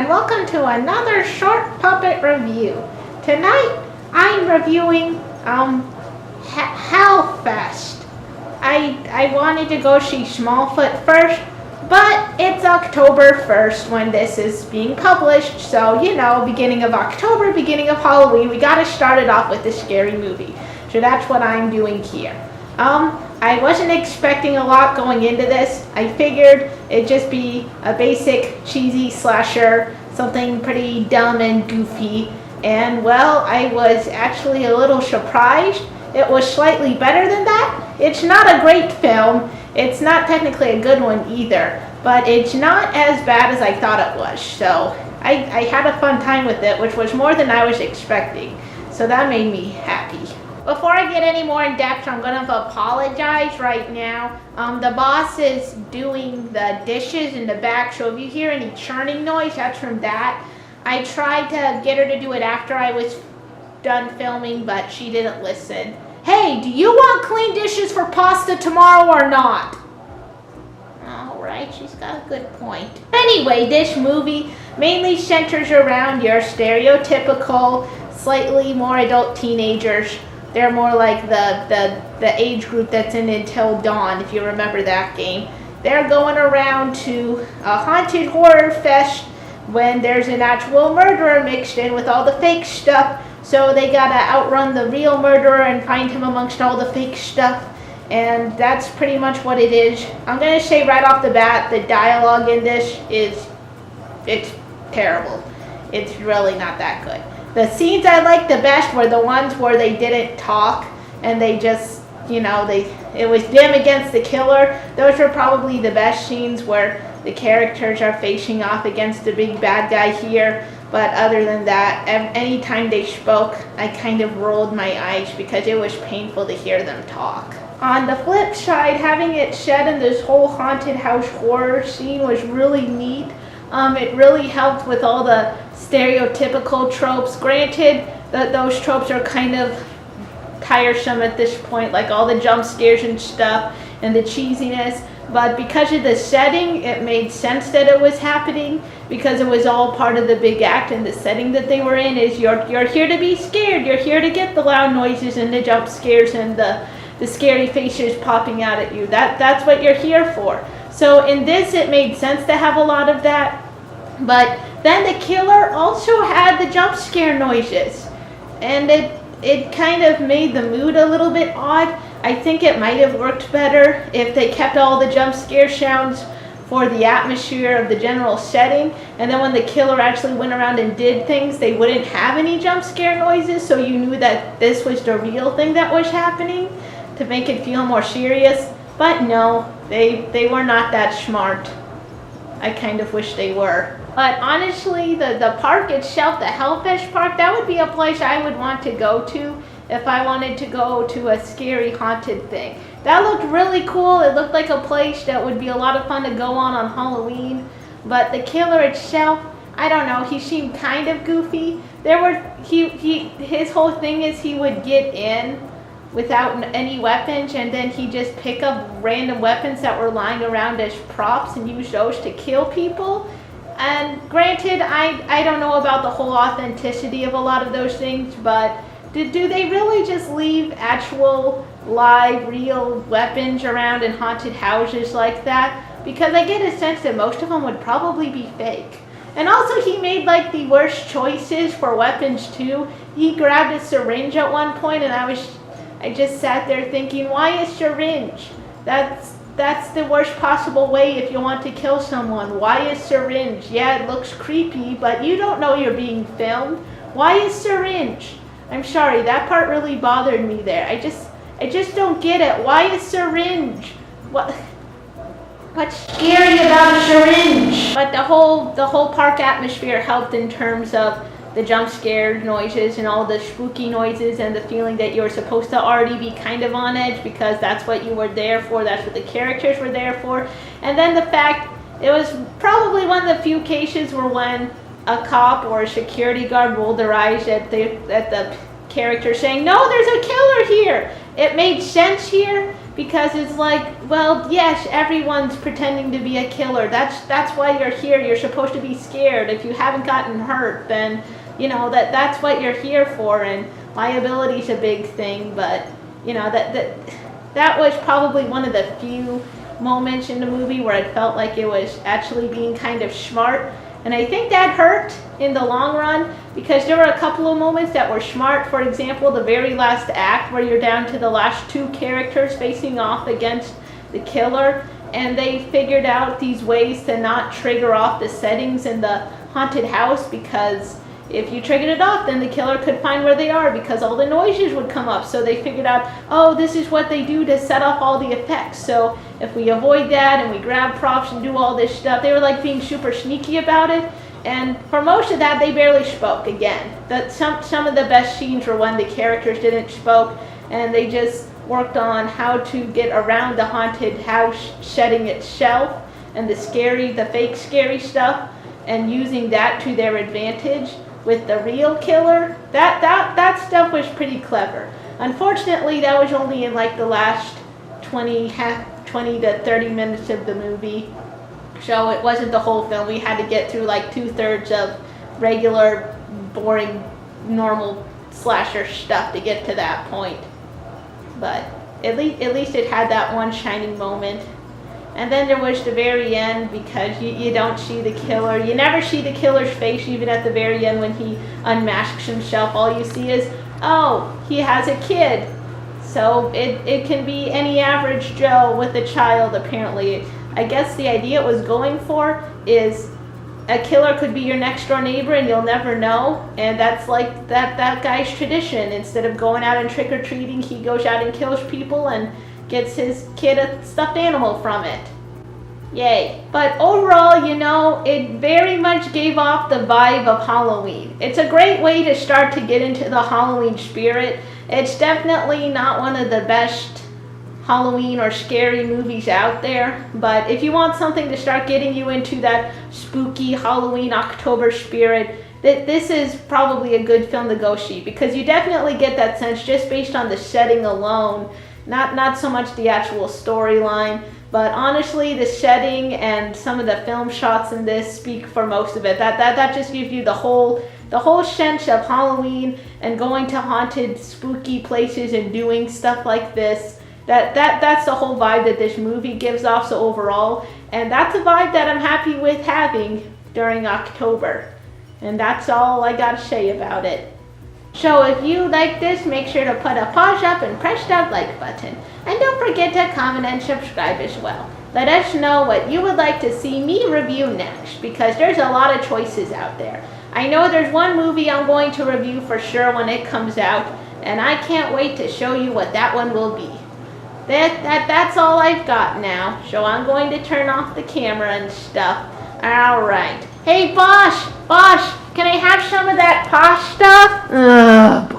and welcome to another short puppet review. Tonight I'm reviewing Hellfest. I wanted to go see Smallfoot first, but it's October 1st when this is being published, so you know, beginning of October, beginning of Halloween, we gotta start it off with a scary movie. So that's what I'm doing here. I wasn't expecting a lot going into this. I figured it'd just be a basic cheesy slasher, something pretty dumb and goofy. And well, I was actually a little surprised. It was slightly better than that. It's not a great film. It's not technically a good one either, but it's not as bad as I thought it was. So I had a fun time with it, which was more than I was expecting. So that made me happy. Before I get any more in depth, I'm going to apologize right now. The boss is doing the dishes in the back, so if you hear any churning noise, that's from that. I tried to get her to do it after I was done filming, but she didn't listen. Hey, do you want clean dishes for pasta tomorrow or not? Alright, she's got a good point. Anyway, this movie mainly centers around your stereotypical, slightly more adult teenagers. They're more like the age group that's in Until Dawn, if you remember that game. They're going around to a haunted horror fest when there's an actual murderer mixed in with all the fake stuff. So they gotta outrun the real murderer and find him amongst all the fake stuff. And that's pretty much what it is. I'm gonna say right off the bat, the dialogue in this it's terrible. It's really not that good. The scenes I liked the best were the ones where they didn't talk and they just, you know, it was them against the killer. Those were probably the best scenes where the characters are facing off against the big bad guy here. But other than that, anytime they spoke, I kind of rolled my eyes because it was painful to hear them talk. On the flip side, having it set in this whole haunted house horror scene was really neat. It really helped with all the stereotypical tropes. Granted, that those tropes are kind of tiresome at this point, like all the jump scares and stuff and the cheesiness. But because of the setting, it made sense that it was happening because it was all part of the big act, and the setting that they were in is you're here to be scared. You're here to get the loud noises and the jump scares and the scary faces popping out at you. That's what you're here for. So in this, it made sense to have a lot of that. But then the killer also had the jump scare noises, and it kind of made the mood a little bit odd. I think it might have worked better if they kept all the jump scare sounds for the atmosphere of the general setting, and then when the killer actually went around and did things, they wouldn't have any jump scare noises, so you knew that this was the real thing that was happening to make it feel more serious. But no, they were not that smart. I kind of wish they were. But honestly, the park itself, the Hellfest park, that would be a place I would want to go to if I wanted to go to a scary haunted thing. That looked really cool. It looked like a place that would be a lot of fun to go on Halloween. But the killer itself, I don't know, he seemed kind of goofy. His whole thing is he would get in without any weapons, and then he just pick up random weapons that were lying around as props and use those to kill people. And granted, I don't know about the whole authenticity of a lot of those things, but do they really just leave actual live real weapons around in haunted houses like that? Because I get a sense that most of them would probably be fake. And also, he made like the worst choices for weapons too. He grabbed a syringe at one point, and I just sat there thinking, why a syringe? That's the worst possible way if you want to kill someone. Why a syringe? Yeah, it looks creepy, but you don't know you're being filmed. Why a syringe? I'm sorry, that part really bothered me there. I just don't get it. Why a syringe? What's scary about a syringe? But the whole park atmosphere helped in terms of the jump scare noises and all the spooky noises and the feeling that you were supposed to already be kind of on edge because that's what you were there for, that's what the characters were there for. And then the fact, it was probably one of the few cases where when a cop or a security guard rolled their eyes at the character saying, no, there's a killer here. It made sense here because it's like, well, yes, everyone's pretending to be a killer. That's why you're here. You're supposed to be scared. If you haven't gotten hurt, then that's what you're here for. And liability's a big thing, but that was probably one of the few moments in the movie where I felt like it was actually being kind of smart. And I think that hurt in the long run, because there were a couple of moments that were smart. For example, the very last act where you're down to the last two characters facing off against the killer, and they figured out these ways to not trigger off the settings in the haunted house, because if you triggered it off, then the killer could find where they are, because all the noises would come up. So they figured out, oh, this is what they do to set off all the effects. So if we avoid that and we grab props and do all this stuff, they were like being super sneaky about it. And for most of that, they barely spoke again. Some of the best scenes were when the characters didn't spoke, and they just worked on how to get around the haunted house setting itself and the fake scary stuff, and using that to their advantage with the real killer. That stuff was pretty clever. Unfortunately, that was only in like the last 20 to 30 minutes of the movie. So it wasn't the whole film. We had to get through like 2/3 of regular, boring, normal slasher stuff to get to that point. But at least it had that one shining moment. And then there was the very end, because you don't see the killer. You never see the killer's face, even at the very end when he unmasks himself. All you see is, oh, he has a kid. So it can be any average Joe with a child, apparently. I guess the idea it was going for is a killer could be your next door neighbor and you'll never know. And that's like that guy's tradition. Instead of going out and trick-or-treating, he goes out and kills people and gets his kid a stuffed animal from it. Yay. But overall, it very much gave off the vibe of Halloween. It's a great way to start to get into the Halloween spirit. It's definitely not one of the best Halloween or scary movies out there, but if you want something to start getting you into that spooky Halloween October spirit, this is probably a good film to go see, because you definitely get that sense just based on the setting alone. Not so much the actual storyline, but honestly, the setting and some of the film shots in this speak for most of it. That just gives you the whole sense of Halloween and going to haunted, spooky places and doing stuff like this. That's the whole vibe that this movie gives off. So overall, and that's a vibe that I'm happy with having during October. And that's all I gotta say about it. So if you like this, make sure to put a pause up and press that like button. And don't forget to comment and subscribe as well. Let us know what you would like to see me review next, because there's a lot of choices out there. I know there's one movie I'm going to review for sure when it comes out, and I can't wait to show you what that one will be. That's all I've got now, so I'm going to turn off the camera and stuff. Alright. Hey, boss, can I have some of that pasta? Ugh.